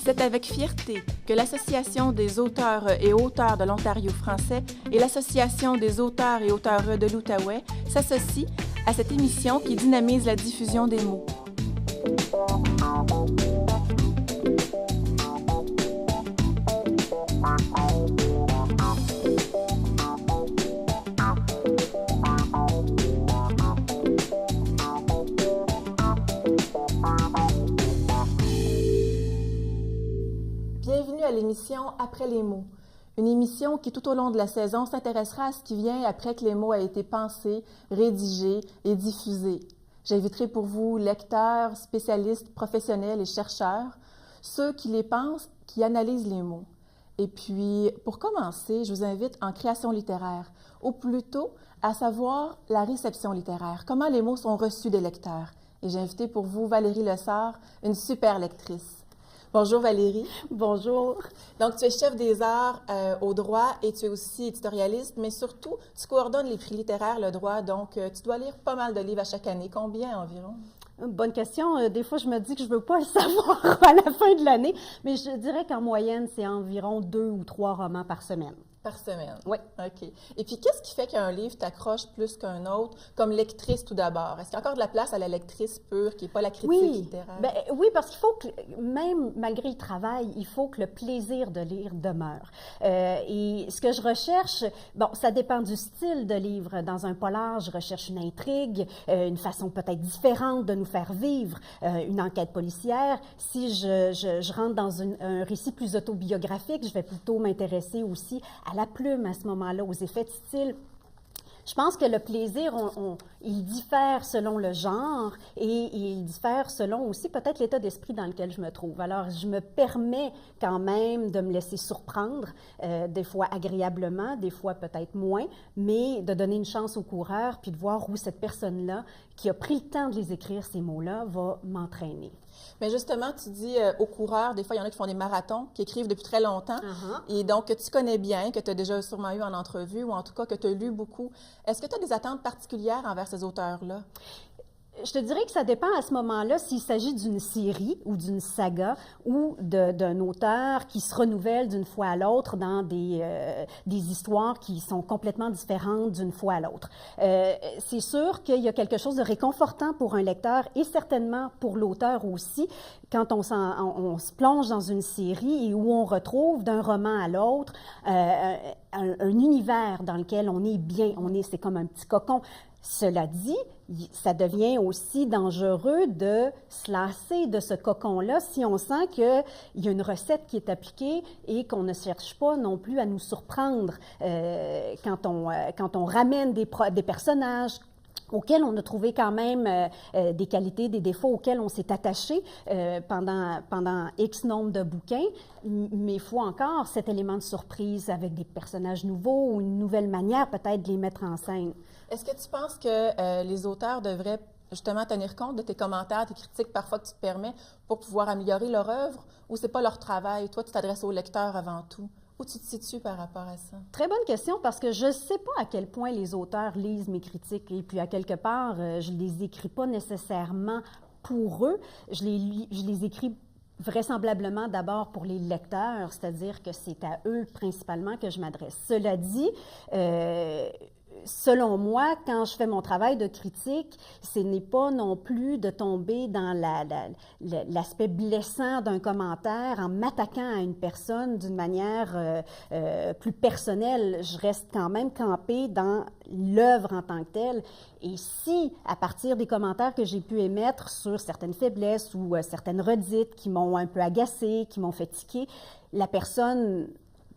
C'est avec fierté que l'Association des auteurs et auteurs de l'Ontario français et l'Association des auteurs et auteurs de l'Outaouais s'associent à cette émission qui dynamise la diffusion des mots. Bienvenue à l'émission Après les mots, une émission qui tout au long de la saison s'intéressera à ce qui vient après que les mots aient été pensés, rédigés et diffusés. J'inviterai pour vous lecteurs, spécialistes, professionnels et chercheurs, ceux qui les pensent, qui analysent les mots. Et puis, pour commencer, je vous invite en création littéraire, ou plutôt à savoir la réception littéraire, comment les mots sont reçus des lecteurs. Et j'ai invité pour vous Valérie Lessard, une super lectrice. Bonjour Valérie. Bonjour. Donc, tu es chef des arts au droit et tu es aussi éditorialiste, mais surtout, tu coordonnes les prix littéraires, le droit, donc tu dois lire pas mal de livres à chaque année. Combien environ? Bonne question. Des fois, je me dis que je ne veux pas le savoir à la fin de l'année, mais je dirais qu'en moyenne, c'est environ 2 ou 3 romans par semaine. Par semaine? Oui. OK. Et puis, qu'est-ce qui fait qu'un livre t'accroche plus qu'un autre, comme lectrice tout d'abord? Est-ce qu'il y a encore de la place à la lectrice pure, qui n'est pas la critique littéraire? Oui, parce qu'il faut que, même malgré le travail, il faut que le plaisir de lire demeure. Et ce que je recherche, bon, ça dépend du style de livre. Dans un polar, je recherche une intrigue, une façon peut-être différente de nous faire vivre, une enquête policière. Si je rentre dans un récit plus autobiographique, je vais plutôt m'intéresser aussi à la plume à ce moment-là, aux effets de style. Je pense que le plaisir, il diffère selon le genre et il diffère selon aussi peut-être l'état d'esprit dans lequel je me trouve. Alors, je me permets quand même de me laisser surprendre, des fois agréablement, des fois peut-être moins, mais de donner une chance au coureur puis de voir où cette personne-là, qui a pris le temps de les écrire, ces mots-là, va m'entraîner. Mais justement, tu dis aux coureurs, des fois, il y en a qui font des marathons, qui écrivent depuis très longtemps, et donc que tu connais bien, que tu as déjà sûrement eu en entrevue, ou en tout cas que tu as lu beaucoup. Est-ce que tu as des attentes particulières envers ces auteurs-là? Je te dirais que ça dépend à ce moment-là s'il s'agit d'une série ou d'une saga ou d'un auteur qui se renouvelle d'une fois à l'autre dans des histoires qui sont complètement différentes d'une fois à l'autre. C'est sûr qu'il y a quelque chose de réconfortant pour un lecteur et certainement pour l'auteur aussi quand on se plonge dans une série et où on retrouve d'un roman à l'autre un univers dans lequel on est bien, c'est comme un petit cocon. Cela dit, ça devient aussi dangereux de se lasser de ce cocon-là si on sent qu'il y a une recette qui est appliquée et qu'on ne cherche pas non plus à nous surprendre quand on ramène des personnages auxquels on a trouvé quand même des qualités, des défauts auxquels on s'est attaché pendant X nombre de bouquins, mais il faut encore cet élément de surprise avec des personnages nouveaux ou une nouvelle manière peut-être de les mettre en scène. Est-ce que tu penses que les auteurs devraient justement tenir compte de tes commentaires, tes critiques parfois que tu te permets pour pouvoir améliorer leur œuvre, ou c'est pas leur travail? Toi, tu t'adresses au lecteur avant tout. Où tu te situes par rapport à ça? Très bonne question, parce que je ne sais pas à quel point les auteurs lisent mes critiques. Et puis, à quelque part, je ne les écris pas nécessairement pour eux. Je les écris vraisemblablement d'abord pour les lecteurs, c'est-à-dire que c'est à eux principalement que je m'adresse. Cela dit, selon moi, quand je fais mon travail de critique, ce n'est pas non plus de tomber dans l'aspect blessant d'un commentaire en m'attaquant à une personne d'une manière plus personnelle. Je reste quand même campée dans l'œuvre en tant que telle. Et si, à partir des commentaires que j'ai pu émettre sur certaines faiblesses ou certaines redites qui m'ont un peu agacée, qui m'ont fait tiquer, la personne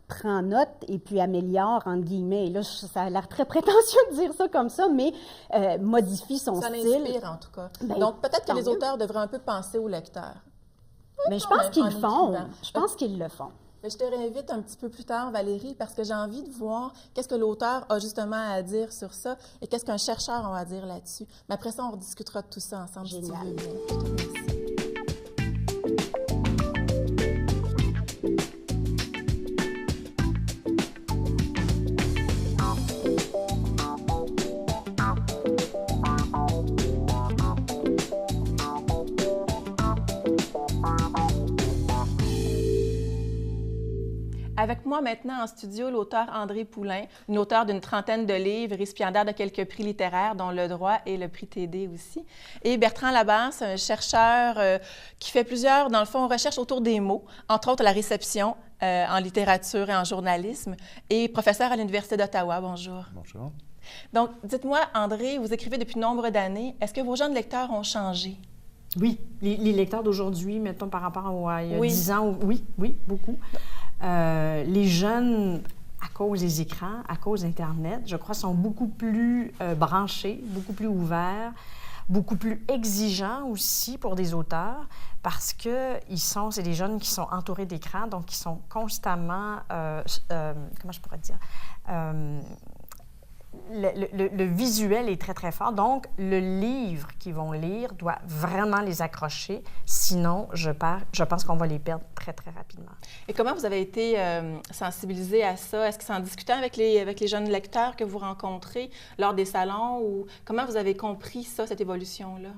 prend note et puis améliore, entre guillemets. Et là, ça a l'air très prétentieux de dire ça comme ça, mais modifie son style. Ça l'inspire, en tout cas. Donc, peut-être que les auteurs devraient un peu penser au lecteur. Mais je pense qu'ils le font. Je pense qu'ils le font. Mais je te réinvite un petit peu plus tard, Valérie, parce que j'ai envie de voir qu'est-ce que l'auteur a justement à dire sur ça et qu'est-ce qu'un chercheur a à dire là-dessus. Mais après ça, on rediscutera de tout ça ensemble. Génial. Si tu veux bien. Je te remercie. Avec moi maintenant en studio, l'auteur André Poulain, une auteure d'une trentaine de livres, récipiendaire de quelques prix littéraires, dont Le Droit et le prix TD aussi. Et Bertrand Labasse, un chercheur qui fait plusieurs, dans le fond, recherches autour des mots, entre autres la réception en littérature et en journalisme, et professeur à l'Université d'Ottawa. Bonjour. Bonjour. Donc, dites-moi, André, vous écrivez depuis nombre d'années. Est-ce que vos jeunes lecteurs ont changé? Oui, les lecteurs d'aujourd'hui, mettons par rapport à il y a Oui. 10 ans, oui, beaucoup. Les jeunes, à cause des écrans, à cause d'Internet, je crois, sont beaucoup plus branchés, beaucoup plus ouverts, beaucoup plus exigeants aussi pour des auteurs parce que c'est des jeunes qui sont entourés d'écrans, donc qui sont constamment, comment je pourrais dire, le visuel est très, très fort. Donc, le livre qu'ils vont lire doit vraiment les accrocher. Sinon, je pense qu'on va les perdre très, très rapidement. Et comment vous avez été sensibilisé à ça? Est-ce que c'est en discutant avec les jeunes lecteurs que vous rencontrez lors des salons ou comment vous avez compris ça, cette évolution-là?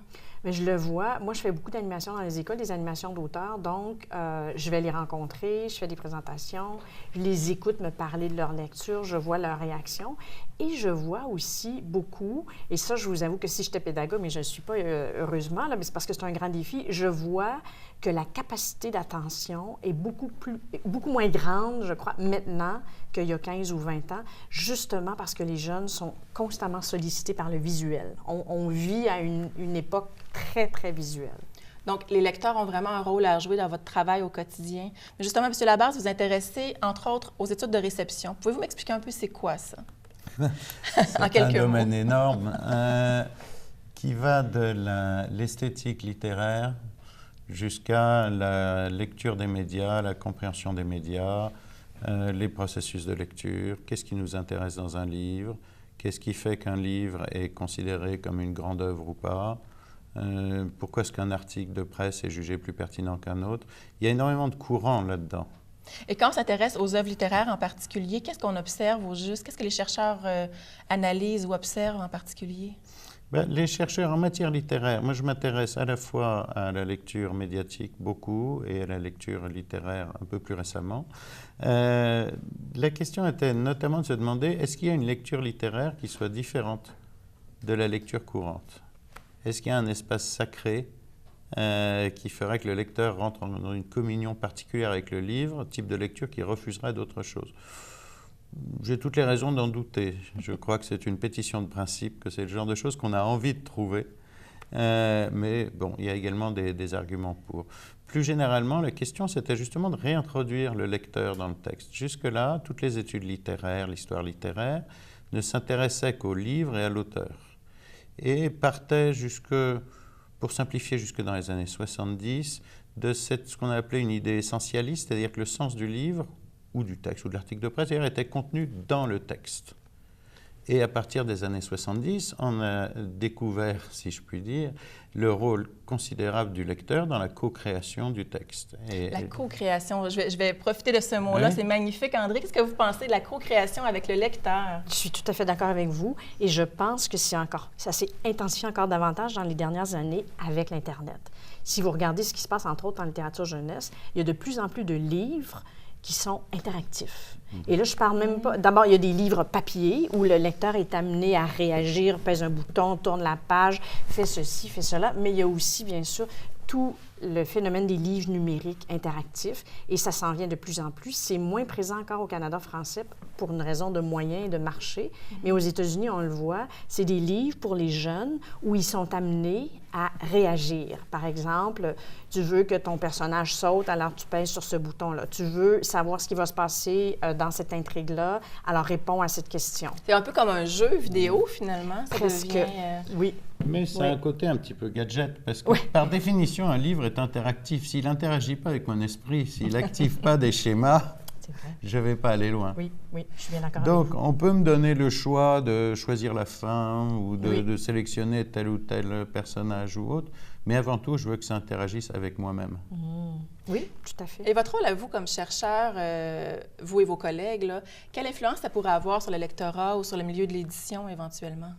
Mais je le vois. Moi, je fais beaucoup d'animations dans les écoles, des animations d'auteurs. Donc, je vais les rencontrer, je fais des présentations, je les écoute me parler de leur lecture, je vois leurs réactions. Et je vois aussi beaucoup, et ça, je vous avoue que si j'étais pédagogue, mais je ne suis pas, heureusement, là, mais c'est parce que c'est un grand défi, je vois que la capacité d'attention est beaucoup moins grande, je crois, maintenant qu'il y a 15 ou 20 ans, justement parce que les jeunes sont constamment sollicités par le visuel. On vit à une époque très, très visuelle. Donc, les lecteurs ont vraiment un rôle à jouer dans votre travail au quotidien. Mais justement, M. Labasse, vous vous intéressez, entre autres, aux études de réception. Pouvez-vous m'expliquer un peu c'est quoi ça? C'est un domaine énorme qui va de l'esthétique littéraire jusqu'à la lecture des médias, la compréhension des médias, les processus de lecture, qu'est-ce qui nous intéresse dans un livre, qu'est-ce qui fait qu'un livre est considéré comme une grande œuvre ou pas, pourquoi est-ce qu'un article de presse est jugé plus pertinent qu'un autre. Il y a énormément de courants là-dedans. Et quand on s'intéresse aux œuvres littéraires en particulier, qu'est-ce qu'on observe au juste? Qu'est-ce que les chercheurs analysent ou observent en particulier? Bien, les chercheurs en matière littéraire, moi je m'intéresse à la fois à la lecture médiatique beaucoup et à la lecture littéraire un peu plus récemment. La question était notamment de se demander, est-ce qu'il y a une lecture littéraire qui soit différente de la lecture courante? Est-ce qu'il y a un espace sacré qui ferait que le lecteur rentre dans une communion particulière avec le livre, type de lecture qui refuserait d'autres choses? J'ai toutes les raisons d'en douter. Je crois que c'est une pétition de principe, que c'est le genre de choses qu'on a envie de trouver. Mais bon, il y a également des arguments pour. Plus généralement, la question, c'était justement de réintroduire le lecteur dans le texte. Jusque-là, toutes les études littéraires, l'histoire littéraire, ne s'intéressaient qu'au livre et à l'auteur. Et partaient pour simplifier, jusque dans les années 70, de ce qu'on a appelé une idée essentialiste, c'est-à-dire que le sens du livre, ou du texte, ou de l'article de presse, était contenu dans le texte. Et à partir des années 70, on a découvert, si je puis dire, le rôle considérable du lecteur dans la co-création du texte. La co-création, je vais profiter de ce mot-là, oui. C'est magnifique. André, qu'est-ce que vous pensez de la co-création avec le lecteur? Je suis tout à fait d'accord avec vous et je pense que ça s'est intensifié encore davantage dans les dernières années avec l'Internet. Si vous regardez ce qui se passe, entre autres, en littérature jeunesse, il y a de plus en plus de livres qui sont interactifs. Et là, je parle même pas... D'abord, il y a des livres papier où le lecteur est amené à réagir, pèse un bouton, tourne la page, fait ceci, fait cela, mais il y a aussi, bien sûr, tout le phénomène des livres numériques interactifs, et ça s'en vient de plus en plus. C'est moins présent encore au Canada français pour une raison de moyens et de marché, mais aux États-Unis, on le voit, c'est des livres pour les jeunes où ils sont amenés à réagir. Par exemple, tu veux que ton personnage saute, alors tu pèses sur ce bouton-là. Tu veux savoir ce qui va se passer dans cette intrigue-là, alors réponds à cette question. C'est un peu comme un jeu vidéo, finalement. Ça presque, devient, oui. Mais ça a un côté un petit peu gadget, parce que par définition, un livre est interactif. S'il n'interagit pas avec mon esprit, s'il n'active pas des schémas, je ne vais pas aller loin. Oui, je suis bien d'accord. Donc, on peut me donner le choix de choisir la fin ou de sélectionner tel ou tel personnage ou autre, mais avant tout, je veux que ça interagisse avec moi-même. Oui, tout à fait. Et votre rôle à vous comme chercheur, vous et vos collègues, là, quelle influence ça pourrait avoir sur le lectorat ou sur le milieu de l'édition éventuellement?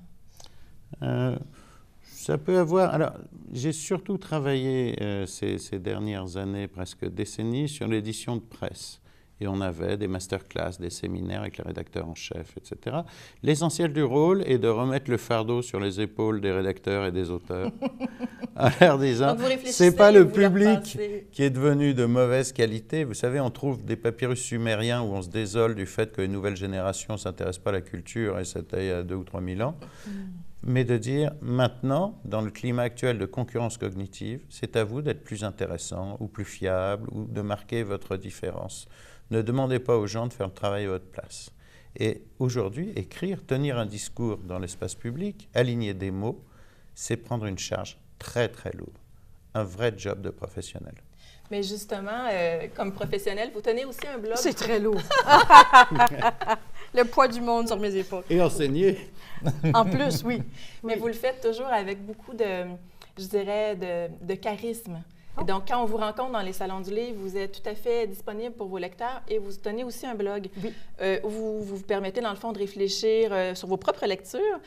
Ça peut avoir... Alors, j'ai surtout travaillé ces dernières années, presque décennies, sur l'édition de presse. Et on avait des masterclass, des séminaires avec les rédacteurs en chef, etc. L'essentiel du rôle est de remettre le fardeau sur les épaules des rédacteurs et des auteurs, en leur disant, c'est pas le public qui est devenu de mauvaise qualité. Vous savez, on trouve des papyrus sumériens où on se désole du fait que les nouvelles générations ne s'intéressent pas à la culture, et c'était il y a 2 ou 3 000 ans. Mais de dire, maintenant, dans le climat actuel de concurrence cognitive, c'est à vous d'être plus intéressant ou plus fiable ou de marquer votre différence. Ne demandez pas aux gens de faire le travail à votre place. Et aujourd'hui, écrire, tenir un discours dans l'espace public, aligner des mots, c'est prendre une charge très, très lourde. Un vrai job de professionnel. Mais justement, comme professionnel, vous tenez aussi un blog. C'est très lourd. Le poids du monde sur mes épaules. Et enseigner. En plus, oui. Mais vous le faites toujours avec beaucoup de, je dirais, de charisme. Et donc, quand on vous rencontre dans les salons du livre, vous êtes tout à fait disponible pour vos lecteurs et vous tenez aussi un blog où vous permettez, dans le fond, de réfléchir sur vos propres lectures,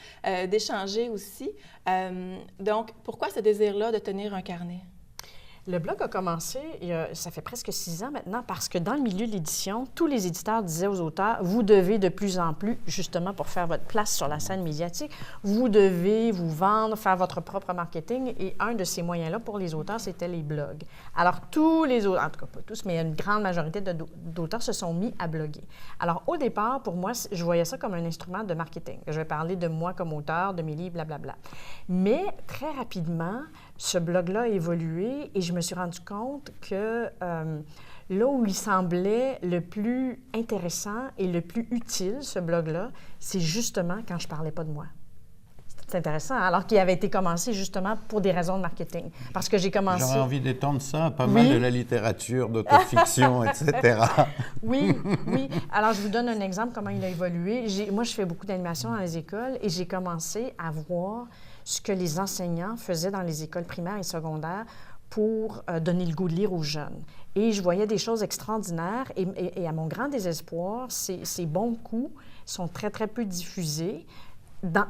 d'échanger aussi. Donc, pourquoi ce désir-là de tenir un carnet? Le blog a commencé, ça fait presque 6 ans maintenant, parce que dans le milieu de l'édition, tous les éditeurs disaient aux auteurs, vous devez de plus en plus, justement pour faire votre place sur la scène médiatique, vous devez vous vendre, faire votre propre marketing. Et un de ces moyens-là pour les auteurs, c'était les blogs. Alors, tous les auteurs, en tout cas pas tous, mais une grande majorité d'auteurs se sont mis à bloguer. Alors, au départ, pour moi, je voyais ça comme un instrument de marketing. Je vais parler de moi comme auteur, de mes livres, blablabla. Mais très rapidement, ce blog-là a évolué et je me suis rendu compte que là où il semblait le plus intéressant et le plus utile, ce blog-là, c'est justement quand je ne parlais pas de moi. C'est intéressant, alors qu'il avait été commencé justement pour des raisons de marketing. Parce que j'ai commencé... J'aurais envie d'étendre ça à pas mal de la littérature, d'autofiction, etc. Oui, oui. Alors, je vous donne un exemple, comment il a évolué. Moi, je fais beaucoup d'animation dans les écoles et j'ai commencé à voir ce que les enseignants faisaient dans les écoles primaires et secondaires pour donner le goût de lire aux jeunes. Et je voyais des choses extraordinaires et à mon grand désespoir, ces bons coups sont très, très peu diffusés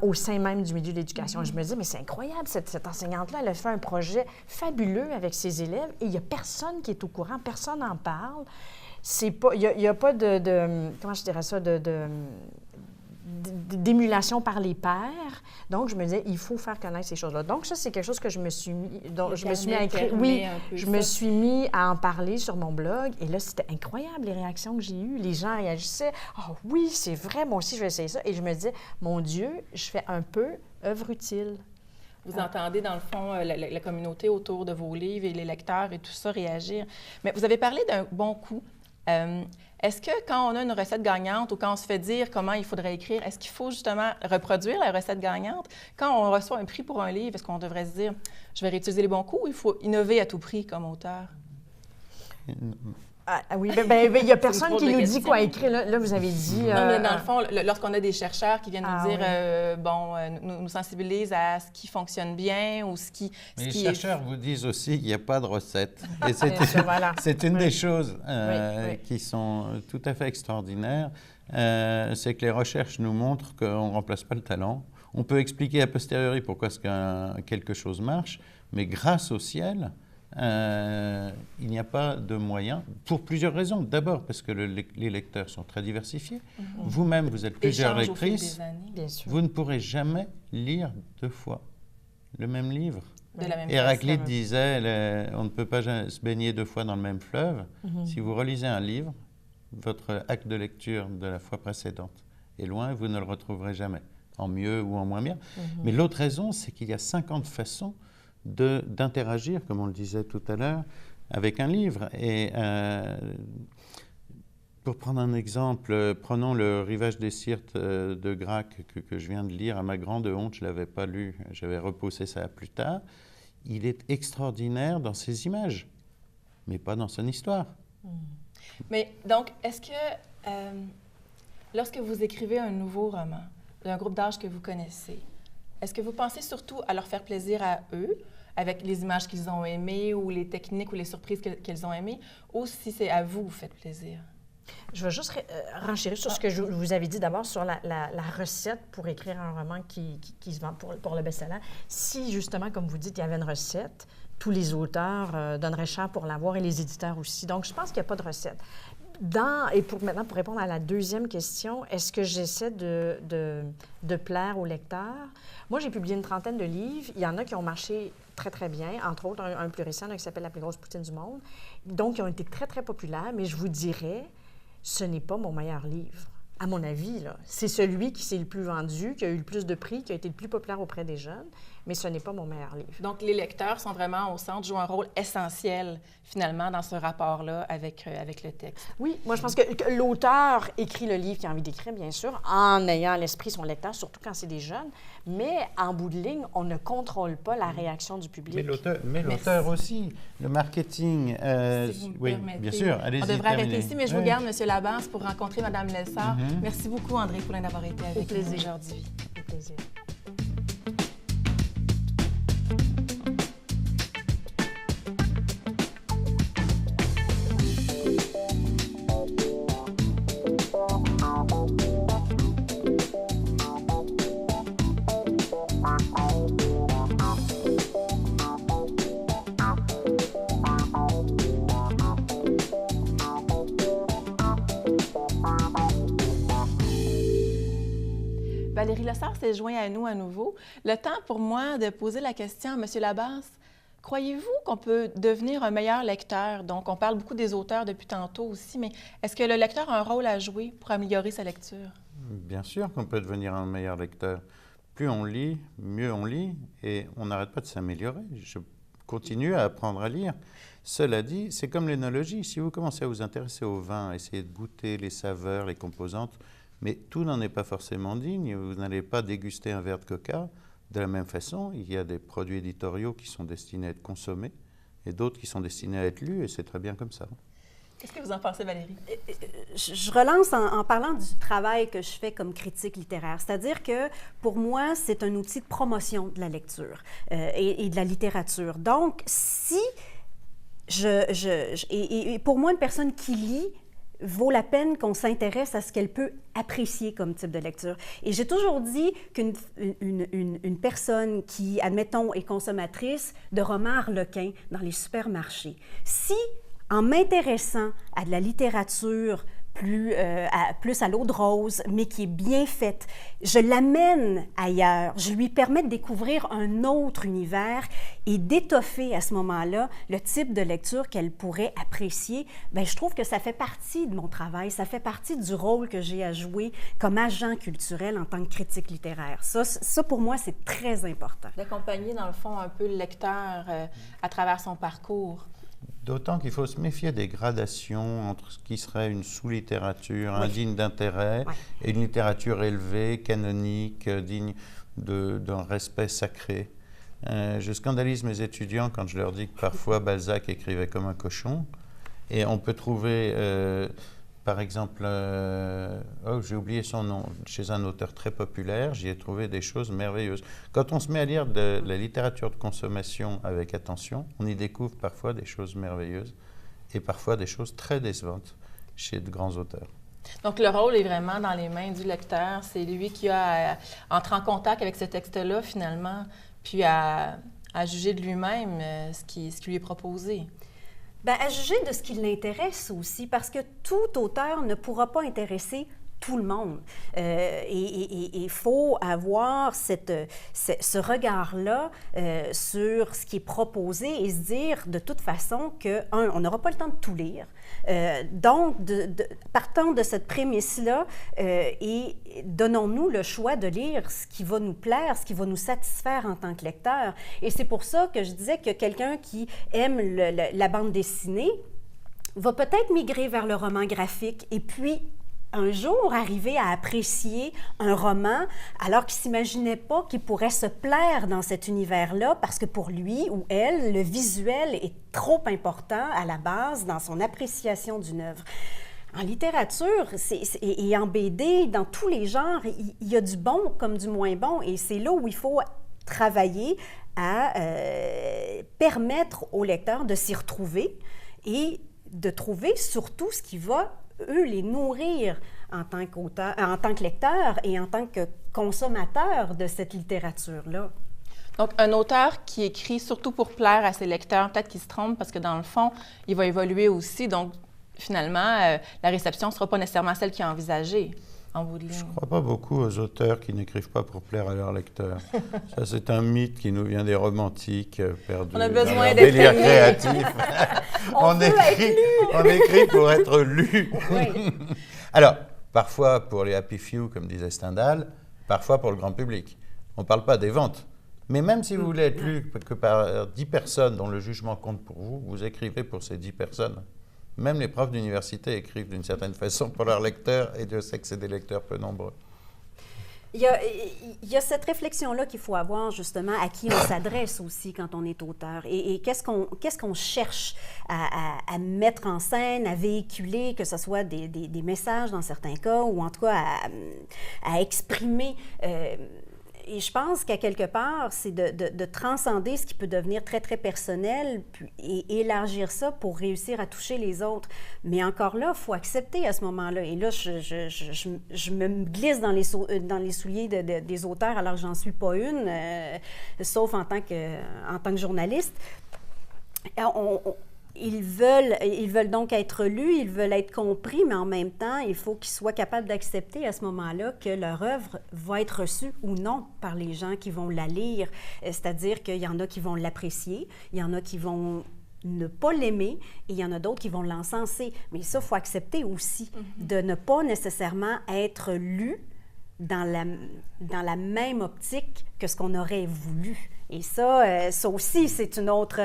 au sein même du milieu de l'éducation. Je me dis, mais c'est incroyable, cette enseignante-là, elle a fait un projet fabuleux avec ses élèves et il n'y a personne qui est au courant, personne n'en parle. Il n'y a pas de comment je dirais ça, d'émulation par les pairs. Donc, je me disais, il faut faire connaître ces choses-là. Donc, ça, c'est quelque chose que je me suis mis, je me suis mis à écrire. Oui, je me suis mis à en parler sur mon blog. Et là, c'était incroyable, les réactions que j'ai eues. Les gens réagissaient. « Ah oui, c'est vrai, moi aussi, je vais essayer ça. » Et je me disais, mon Dieu, je fais un peu œuvre utile. Vous entendez, dans le fond, la communauté autour de vos livres et les lecteurs et tout ça réagir. Mais vous avez parlé d'un bon coup. Est-ce que quand on a une recette gagnante ou quand on se fait dire comment il faudrait écrire, est-ce qu'il faut justement reproduire la recette gagnante? Quand on reçoit un prix pour un livre, est-ce qu'on devrait se dire « je vais réutiliser les bons coups » ou il faut innover à tout prix comme auteur? Ah oui, il n'y a personne qui nous dit quoi écrire. Là, vous avez dit... Non, mais dans le fond, lorsqu'on a des chercheurs qui viennent nous dire, nous sensibilisent à ce qui fonctionne bien ou ce qui... Mais les chercheurs vous disent aussi qu'il n'y a pas de recette. Et c'est une des choses qui sont tout à fait extraordinaires. C'est que les recherches nous montrent qu'on ne remplace pas le talent. On peut expliquer a posteriori pourquoi quelque chose marche, mais grâce au ciel... il n'y a pas de moyens, pour plusieurs raisons. D'abord, parce que les lecteurs sont très diversifiés. Vous-même, vous êtes plusieurs lectrices. Bien sûr. Vous ne pourrez jamais lire 2 fois le même livre. De la même Héraclite disait, on ne peut pas se baigner 2 fois dans le même fleuve. Si vous relisez un livre, votre acte de lecture de la fois précédente est loin et vous ne le retrouverez jamais, en mieux ou en moins bien. Mais l'autre raison, c'est qu'il y a 50 façons d'interagir, comme on le disait tout à l'heure, avec un livre. Et pour prendre un exemple, prenons le Rivage des Syrtes de Gracq que je viens de lire. À ma grande honte, je ne l'avais pas lu, j'avais repoussé ça plus tard. Il est extraordinaire dans ses images, mais pas dans son histoire. Mais donc, est-ce que lorsque vous écrivez un nouveau roman d'un groupe d'âge que vous connaissez, est-ce que vous pensez surtout à leur faire plaisir à eux, avec les images qu'ils ont aimées ou les techniques ou les surprises qu'elles ont aimées, ou si c'est à vous que vous faites plaisir? Je vais juste renchérir sur ce que je vous avais dit d'abord sur la recette pour écrire un roman qui se vend pour le best-seller. Si, justement, comme vous dites, il y avait une recette, tous les auteurs donneraient cher pour l'avoir et les éditeurs aussi. Donc, je pense qu'il n'y a pas de recette. Maintenant, pour répondre à la deuxième question, est-ce que j'essaie de plaire aux lecteurs? Moi, j'ai publié une trentaine de livres. Il y en a qui ont marché très, très bien, entre autres un plus récent qui s'appelle « La plus grosse poutine du monde ». Donc, ils ont été très, très populaires, mais je vous dirais, ce n'est pas mon meilleur livre. À mon avis, là, c'est celui qui s'est le plus vendu, qui a eu le plus de prix, qui a été le plus populaire auprès des jeunes, mais ce n'est pas mon meilleur livre. Donc, les lecteurs sont vraiment au centre, jouent un rôle essentiel, finalement, dans ce rapport-là avec le texte. Oui, moi, je pense que l'auteur écrit le livre qu'il a envie d'écrire, bien sûr, en ayant à l'esprit son lecteur, surtout quand c'est des jeunes, mais en bout de ligne, on ne contrôle pas la réaction du public. Mais l'auteur aussi, le marketing. Si vous me oui, permettez, bien sûr, allez-y. on devrait arrêter terminez. ici, mais je vous garde, M. Labasse, pour rencontrer Mme Lessard. Merci beaucoup, André Poulain, d'avoir été avec nous aujourd'hui. Au plaisir. Valérie Lessard s'est joint à nous à nouveau. Le temps pour moi de poser la question à M. Labasse. Croyez-vous qu'on peut devenir un meilleur lecteur? Donc, on parle beaucoup des auteurs depuis tantôt aussi, mais est-ce que le lecteur a un rôle à jouer pour améliorer sa lecture? Bien sûr qu'on peut devenir un meilleur lecteur. Plus on lit, mieux on lit, et on n'arrête pas de s'améliorer. Je continue à apprendre à lire. Cela dit, c'est comme l'énologie. Si vous commencez à vous intéresser au vin, essayer de goûter les saveurs, les composantes, mais tout n'en est pas forcément digne. Vous n'allez pas déguster un verre de coca. De la même façon, il y a des produits éditoriaux qui sont destinés à être consommés et d'autres qui sont destinés à être lus, et c'est très bien comme ça. Qu'est-ce que vous en pensez, Valérie? Je relance en parlant du travail que je fais comme critique littéraire. C'est-à-dire que, pour moi, c'est un outil de promotion de la lecture et de la littérature. Donc, si pour moi, une personne qui lit vaut la peine qu'on s'intéresse à ce qu'elle peut apprécier comme type de lecture. Et j'ai toujours dit qu'une personne qui, admettons, est consommatrice de romans harlequins dans les supermarchés, si, en m'intéressant à de la littérature plus à l'eau de rose, mais qui est bien faite, je l'amène ailleurs, je lui permets de découvrir un autre univers et d'étoffer à ce moment-là le type de lecture qu'elle pourrait apprécier. Bien, je trouve que ça fait partie de mon travail, ça fait partie du rôle que j'ai à jouer comme agent culturel en tant que critique littéraire. Ça pour moi, c'est très important. D'accompagner, dans le fond, un peu le lecteur à travers son parcours. D'autant qu'il faut se méfier des gradations entre ce qui serait une sous-littérature indigne d'intérêt et une littérature élevée, canonique, digne d'un respect sacré. Je scandalise mes étudiants quand je leur dis que parfois Balzac écrivait comme un cochon. Et on peut trouver, par exemple, j'ai oublié son nom, chez un auteur très populaire, j'y ai trouvé des choses merveilleuses. Quand on se met à lire de la littérature de consommation avec attention, on y découvre parfois des choses merveilleuses et parfois des choses très décevantes chez de grands auteurs. Donc, le rôle est vraiment dans les mains du lecteur. C'est lui qui a à entrer en contact avec ce texte-là, finalement, puis à juger de lui-même ce qui lui est proposé. Bien, à juger de ce qui l'intéresse aussi, parce que tout auteur ne pourra pas intéresser tout le monde. Et il faut avoir ce regard-là sur ce qui est proposé et se dire de toute façon on n'aura pas le temps de tout lire. Donc, partant de cette prémisse-là, et donnons-nous le choix de lire ce qui va nous plaire, ce qui va nous satisfaire en tant que lecteur. Et c'est pour ça que je disais que quelqu'un qui aime la bande dessinée va peut-être migrer vers le roman graphique et puis un jour arriver à apprécier un roman alors qu'il ne s'imaginait pas qu'il pourrait se plaire dans cet univers-là parce que pour lui ou elle, le visuel est trop important à la base dans son appréciation d'une œuvre. En littérature et en BD, dans tous les genres, il y a du bon comme du moins bon et c'est là où il faut travailler à permettre aux lecteurs de s'y retrouver et de trouver surtout ce qui va eux, les nourrir en tant qu'auteur, en tant que lecteur et en tant que consommateur de cette littérature-là. Donc, un auteur qui écrit surtout pour plaire à ses lecteurs, peut-être qu'il se trompe parce que dans le fond, il va évoluer aussi. Donc, finalement, la réception ne sera pas nécessairement celle qui est envisagée. En bout de ligne. Je ne crois pas beaucoup aux auteurs qui n'écrivent pas pour plaire à leurs lecteurs. Ça, c'est un mythe qui nous vient des romantiques perdus On a dans besoin leur d'être délire lus. créatif. On veut être on écrit pour être lu. Oui. Alors, parfois pour les happy few, comme disait Stendhal, parfois pour le grand public. On ne parle pas des ventes. Mais même si vous voulez être lu que par 10 personnes dont le jugement compte pour vous, vous écrivez pour ces 10 personnes. Même les profs d'université écrivent d'une certaine façon pour leurs lecteurs, et Dieu sait que c'est des lecteurs peu nombreux. Il y a cette réflexion-là qu'il faut avoir, justement, à qui on s'adresse aussi quand on est auteur. Et qu'est-ce qu'on cherche à mettre en scène, à véhiculer, que ce soit des messages dans certains cas, ou en tout cas à exprimer. Et je pense qu'à quelque part, c'est de transcender ce qui peut devenir très, très personnel et élargir ça pour réussir à toucher les autres. Mais encore là, il faut accepter à ce moment-là. Et là, je me glisse dans les souliers des auteurs alors que j'en suis pas une, sauf en tant que journaliste. Ils veulent donc être lus, ils veulent être compris, mais en même temps, il faut qu'ils soient capables d'accepter à ce moment-là que leur œuvre va être reçue ou non par les gens qui vont la lire. C'est-à-dire qu'il y en a qui vont l'apprécier, il y en a qui vont ne pas l'aimer et il y en a d'autres qui vont l'encenser. Mais ça, il faut accepter aussi de ne pas nécessairement être lu dans la même optique que ce qu'on aurait voulu. Et ça aussi, c'est une autre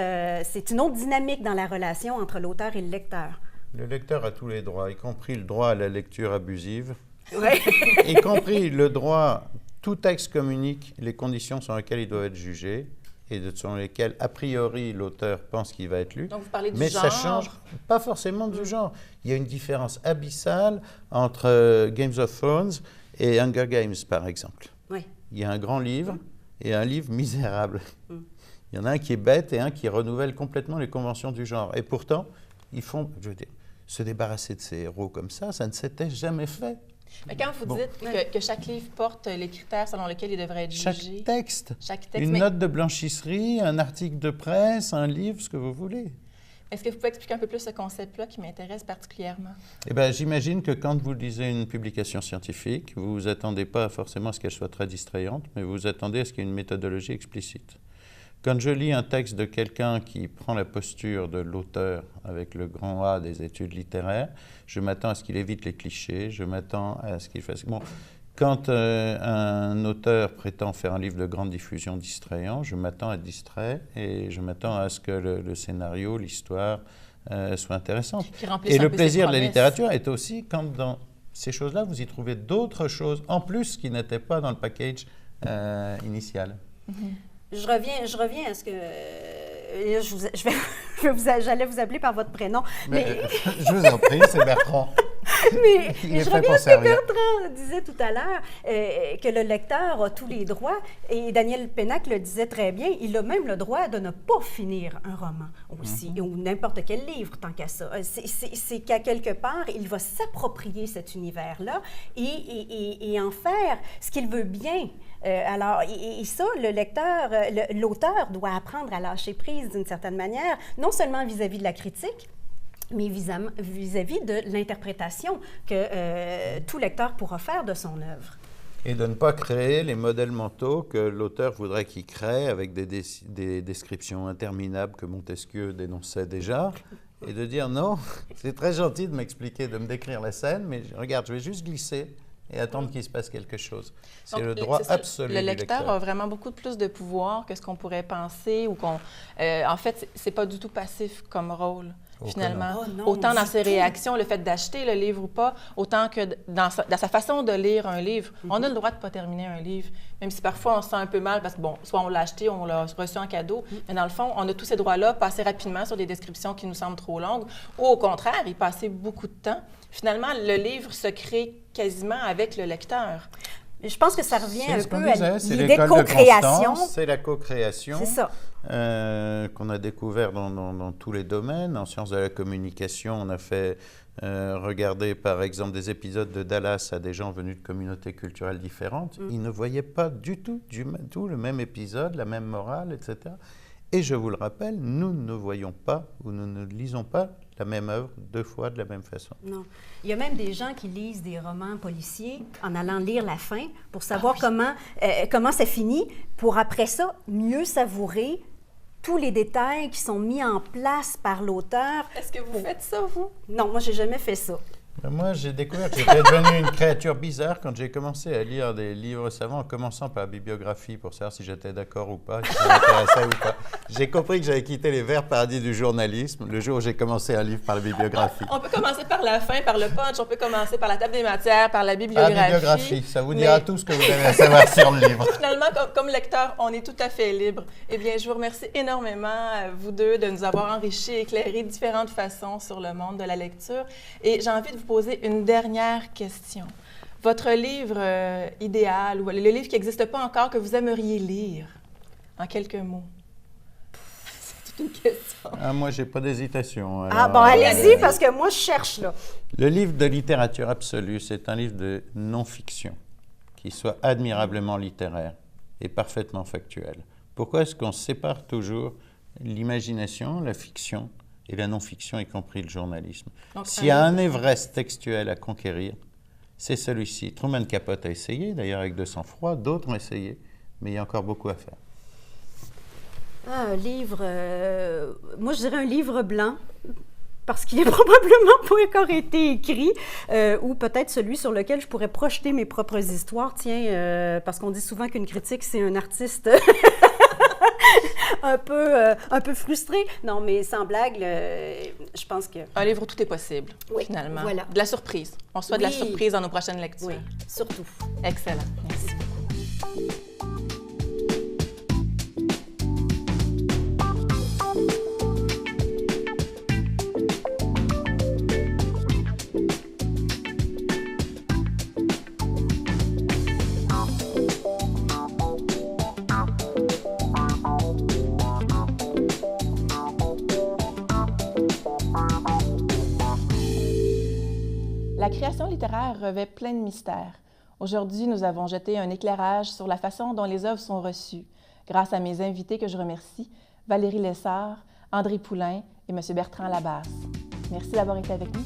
dynamique dans la relation entre l'auteur et le lecteur. Le lecteur a tous les droits, y compris le droit à la lecture abusive, Oui. y compris le droit, tout texte communique les conditions sur lesquelles il doit être jugé et selon lesquelles, a priori, l'auteur pense qu'il va être lu. Donc, vous parlez du mais genre. ça change pas forcément du genre. Il y a une différence abyssale entre Games of Thrones et Hunger Games, par exemple. Oui. Il y a un grand livre et un livre misérable. Il y en a un qui est bête et un qui renouvelle complètement les conventions du genre. Et pourtant, ils font, je veux dire, se débarrasser de ces héros comme ça ne s'était jamais fait. Mais quand vous dites que chaque livre porte les critères selon lesquels il devrait être jugé... Chaque texte, une note de blanchisserie, un article de presse, un livre, ce que vous voulez. Est-ce que vous pouvez expliquer un peu plus ce concept-là qui m'intéresse particulièrement? Eh bien, j'imagine que quand vous lisez une publication scientifique, vous ne vous attendez pas forcément à ce qu'elle soit très distrayante, mais vous vous attendez à ce qu'il y ait une méthodologie explicite. Quand je lis un texte de quelqu'un qui prend la posture de l'auteur avec le grand A des études littéraires, je m'attends à ce qu'il évite les clichés, je m'attends à ce qu'il fasse... Bon, quand un auteur prétend faire un livre de grande diffusion distrayant, je m'attends à être distrait et je m'attends à ce que le scénario, l'histoire soit intéressante. Et le plaisir de la littérature est aussi quand dans ces choses-là, vous y trouvez d'autres choses en plus qui n'étaient pas dans le package initial. Je reviens à ce que... J'allais vous appeler par votre prénom. Mais je vous en prie, c'est Bertrand. Mais je reviens à ce que Bertrand disait tout à l'heure, que le lecteur a tous les droits. Et Daniel Pénac le disait très bien, il a même le droit de ne pas finir un roman aussi, ou n'importe quel livre, tant qu'à ça. C'est qu'à quelque part, il va s'approprier cet univers-là et en faire ce qu'il veut bien. Alors, et ça, le lecteur, l'auteur doit apprendre à lâcher prise d'une certaine manière, non seulement vis-à-vis de la critique, mais vis-à-vis de l'interprétation que tout lecteur pourra faire de son œuvre. Et de ne pas créer les modèles mentaux que l'auteur voudrait qu'il crée avec des descriptions interminables que Montesquieu dénonçait déjà, et de dire non, c'est très gentil de m'expliquer, de me décrire la scène, mais regarde, je vais juste glisser et attendre qu'il se passe quelque chose. C'est le droit absolu le du lecteur a vraiment beaucoup plus de pouvoir que ce qu'on pourrait penser ou qu'on... en fait, c'est pas du tout passif comme rôle. Finalement, autant dans ses réactions, le fait d'acheter le livre ou pas, autant que dans sa façon de lire un livre. On a le droit de ne pas terminer un livre, même si parfois on se sent un peu mal parce que, bon, soit on l'a acheté, on l'a reçu en cadeau, mais dans le fond, on a tous ces droits-là, passer rapidement sur des descriptions qui nous semblent trop longues, ou au contraire, y passer beaucoup de temps. Finalement, le livre se crée quasiment avec le lecteur. Je pense que ça revient un peu à l'idée de co-création. C'est la co-création. C'est ça. Qu'on a découvert dans tous les domaines. En sciences de la communication, on a fait regarder, par exemple, des épisodes de Dallas à des gens venus de communautés culturelles différentes. Ils ne voyaient pas du tout le même épisode, la même morale, etc. Et je vous le rappelle, nous ne voyons pas ou nous ne lisons pas la même œuvre 2 fois de la même façon. Non. Il y a même des gens qui lisent des romans policiers en allant lire la fin pour savoir comment ça finit, pour après ça mieux savourer tous les détails qui sont mis en place par l'auteur. Est-ce que vous faites ça, vous? Non, moi, j'ai jamais fait ça. Moi, j'ai découvert que j'étais devenu une créature bizarre quand j'ai commencé à lire des livres savants, en commençant par la bibliographie pour savoir si j'étais d'accord ou pas, si ça m'intéressait ou pas. J'ai compris que j'avais quitté les verts paradis du journalisme le jour où j'ai commencé un livre par la bibliographie. On peut commencer par la fin, par le punch, on peut commencer par la table des matières, par la bibliographie. La bibliographie, ça vous dira tout ce que vous devez savoir sur le livre. Finalement, comme lecteur, on est tout à fait libre. Eh bien, je vous remercie énormément, vous deux, de nous avoir enrichis, éclairés de différentes façons sur le monde de la lecture. Et j'ai envie de vous poser une dernière question. Votre livre idéal, ou le livre qui n'existe pas encore, que vous aimeriez lire, en quelques mots? C'est une question. Moi, j'ai pas d'hésitation. Ah bon, allez-y, parce que moi, je cherche, là. Le livre de littérature absolue, c'est un livre de non-fiction, qui soit admirablement littéraire et parfaitement factuel. Pourquoi est-ce qu'on sépare toujours l'imagination, la fiction et la non-fiction, y compris le journalisme? S'il y a un Everest textuel à conquérir, c'est celui-ci. Truman Capote a essayé, d'ailleurs avec de sang-froid, d'autres ont essayé, mais il y a encore beaucoup à faire. Un livre, moi je dirais un livre blanc, parce qu'il n'est probablement pas encore été écrit, ou peut-être celui sur lequel je pourrais projeter mes propres histoires. Tiens, parce qu'on dit souvent qu'une critique, c'est un artiste un peu frustré. Non, mais sans blague, je pense que... Un livre où tout est possible, oui, finalement. Voilà. De la surprise. On souhaite de la surprise dans nos prochaines lectures. Oui, surtout. Excellent. Merci. La création littéraire revêt plein de mystères. Aujourd'hui, nous avons jeté un éclairage sur la façon dont les œuvres sont reçues, grâce à mes invités que je remercie, Valérie Lessard, André Poulain et M. Bertrand Labasse. Merci d'avoir été avec nous.